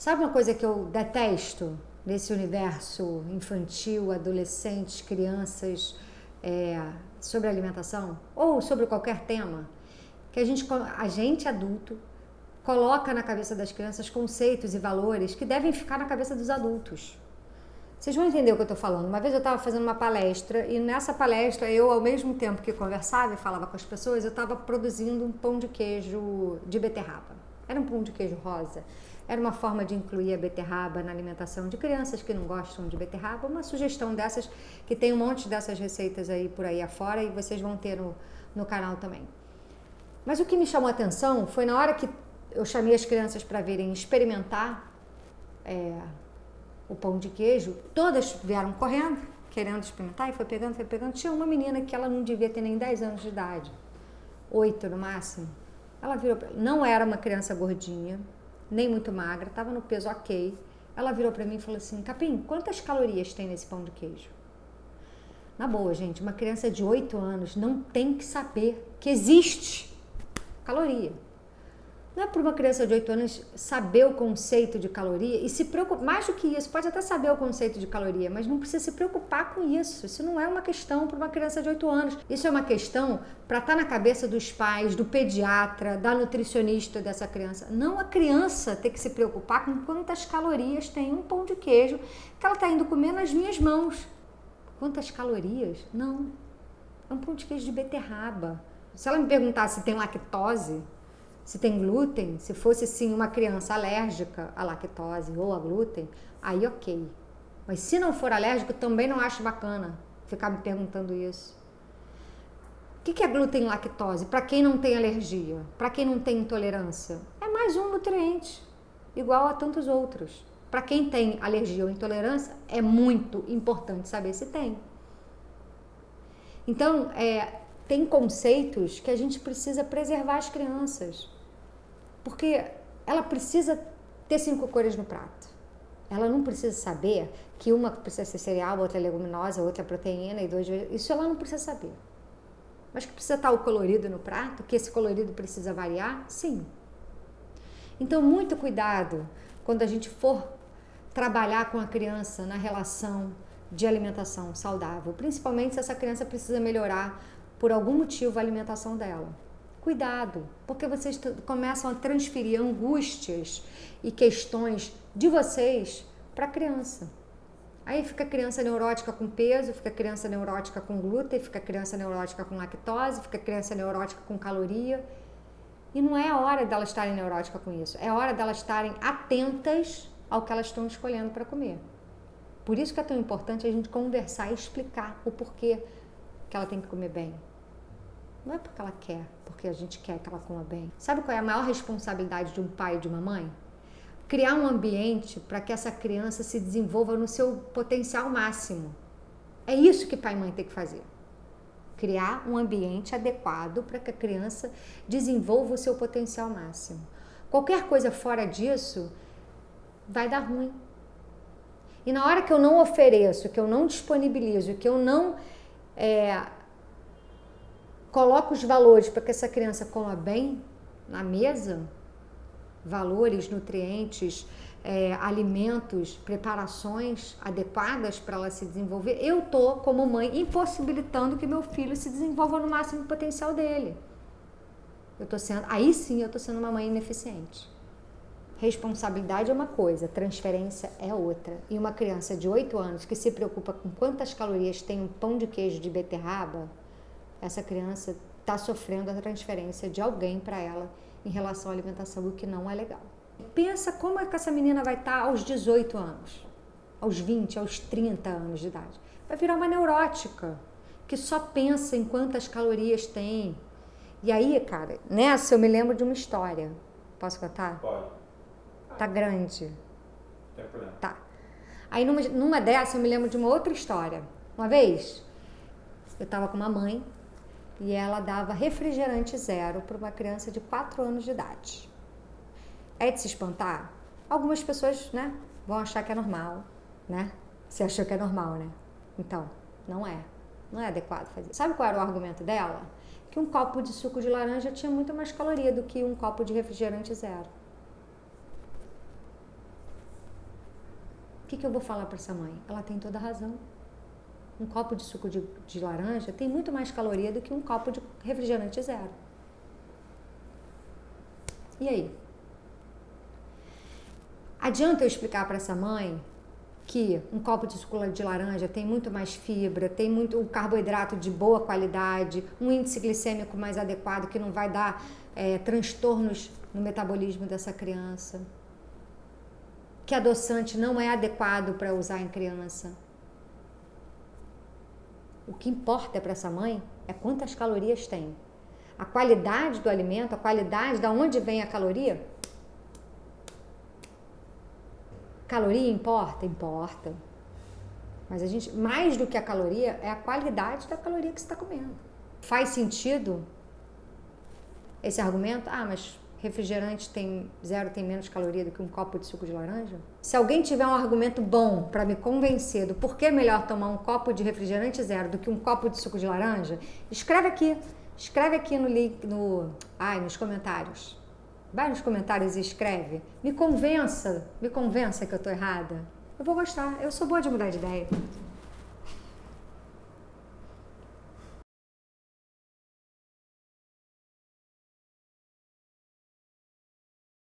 Sabe uma coisa que eu detesto nesse universo infantil, adolescentes, crianças, sobre alimentação? Ou sobre qualquer tema? Que a gente adulto coloca na cabeça das crianças conceitos e valores que devem ficar na cabeça dos adultos. Vocês vão entender o que eu estou falando. Uma vez eu estava fazendo uma palestra e nessa palestra eu, ao mesmo tempo que conversava e falava com as pessoas, eu estava produzindo um pão de queijo de beterraba. Era um pão de queijo rosa. Era uma forma de incluir a beterraba na alimentação de crianças que não gostam de beterraba. Uma sugestão dessas, que tem um monte dessas receitas aí por aí afora e vocês vão ter no canal também. Mas o que me chamou a atenção foi na hora que eu chamei as crianças para virem experimentar o pão de queijo, todas vieram correndo, querendo experimentar, e foi pegando. Tinha uma menina que ela não devia ter nem 10 anos de idade, 8 no máximo. Ela virou, não era uma criança gordinha, nem muito magra, estava no peso ok. Ela virou para mim e falou assim: Capim, quantas calorias tem nesse pão de queijo? Na boa, gente, uma criança de 8 anos não tem que saber que existe caloria. Não é para uma criança de 8 anos saber o conceito de caloria e se preocupar, mais do que isso, pode até saber o conceito de caloria, mas não precisa se preocupar com isso. Isso não é uma questão para uma criança de 8 anos. Isso é uma questão para estar na cabeça dos pais, do pediatra, da nutricionista dessa criança. Não a criança ter que se preocupar com quantas calorias tem um pão de queijo que ela está indo comer nas minhas mãos. Quantas calorias? Não. É um pão de queijo de beterraba. Se ela me perguntasse se tem lactose, se tem glúten, se fosse sim uma criança alérgica à lactose ou a glúten, aí ok. Mas se não for alérgico, também não acho bacana ficar me perguntando isso. O que é glúten e lactose? Para quem não tem alergia, para quem não tem intolerância, é mais um nutriente, igual a tantos outros. Para quem tem alergia ou intolerância, é muito importante saber se tem. Então, tem conceitos que a gente precisa preservar as crianças. Porque ela precisa ter 5 cores no prato. Ela não precisa saber que uma precisa ser cereal, outra leguminosa, outra proteína e 2... Isso ela não precisa saber. Mas que precisa estar o colorido no prato, que esse colorido precisa variar, sim. Então, muito cuidado quando a gente for trabalhar com a criança na relação de alimentação saudável. Principalmente se essa criança precisa melhorar, por algum motivo, a alimentação dela. Cuidado, porque vocês começam a transferir angústias e questões de vocês para a criança. Aí fica a criança neurótica com peso, fica a criança neurótica com glúten, fica a criança neurótica com lactose, fica a criança neurótica com caloria. E não é a hora delas estarem neuróticas com isso, é a hora delas estarem atentas ao que elas estão escolhendo para comer. Por isso que é tão importante a gente conversar e explicar o porquê que ela tem que comer bem. Não é porque ela quer, porque a gente quer que ela coma bem. Sabe qual é a maior responsabilidade de um pai e de uma mãe? Criar um ambiente para que essa criança se desenvolva no seu potencial máximo. É isso que pai e mãe tem que fazer. Criar um ambiente adequado para que a criança desenvolva o seu potencial máximo. Qualquer coisa fora disso vai dar ruim. E na hora que eu não ofereço, que eu não disponibilizo, que eu não coloco os valores para que essa criança coma bem na mesa, valores, nutrientes, alimentos, preparações adequadas para ela se desenvolver, eu estou, como mãe, impossibilitando que meu filho se desenvolva no máximo potencial dele. Aí sim eu estou sendo uma mãe ineficiente. Responsabilidade é uma coisa, transferência é outra. E uma criança de 8 anos que se preocupa com quantas calorias tem um pão de queijo de beterraba, essa criança está sofrendo a transferência de alguém para ela em relação à alimentação, o que não é legal. Pensa como é que essa menina vai estar aos 18 anos, aos 20, aos 30 anos de idade. Vai virar uma neurótica, que só pensa em quantas calorias tem. E aí, cara, nessa eu me lembro de uma história. Posso contar? Pode. Tá grande. Não tem problema. Tá. Aí numa dessa eu me lembro de uma outra história. Uma vez, eu tava com uma mãe e ela dava refrigerante zero para uma criança de 4 anos de idade. É de se espantar? Algumas pessoas, né, vão achar que é normal, né? Você achou que é normal, né? Então, não é. Não é adequado fazer. Sabe qual era o argumento dela? Que um copo de suco de laranja tinha muito mais caloria do que um copo de refrigerante zero. O que eu vou falar para essa mãe? Ela tem toda a razão. Um copo de suco de laranja tem muito mais caloria do que um copo de refrigerante zero. E aí? Adianta eu explicar para essa mãe que um copo de suco de laranja tem muito mais fibra, tem muito um carboidrato de boa qualidade, um índice glicêmico mais adequado que não vai dar transtornos no metabolismo dessa criança, que adoçante não é adequado para usar em criança. O que importa para essa mãe é quantas calorias tem. A qualidade do alimento, a qualidade de onde vem a caloria. Caloria importa? Importa. Mas a gente, mais do que a caloria, é a qualidade da caloria que você está comendo. Faz sentido esse argumento? Ah, mas refrigerante tem menos caloria do que um copo de suco de laranja? Se alguém tiver um argumento bom para me convencer do porquê é melhor tomar um copo de refrigerante zero do que um copo de suco de laranja, escreve aqui. Escreve aqui no link, nos comentários. Vai nos comentários e escreve. Me convença que eu tô errada. Eu vou gostar. Eu sou boa de mudar de ideia.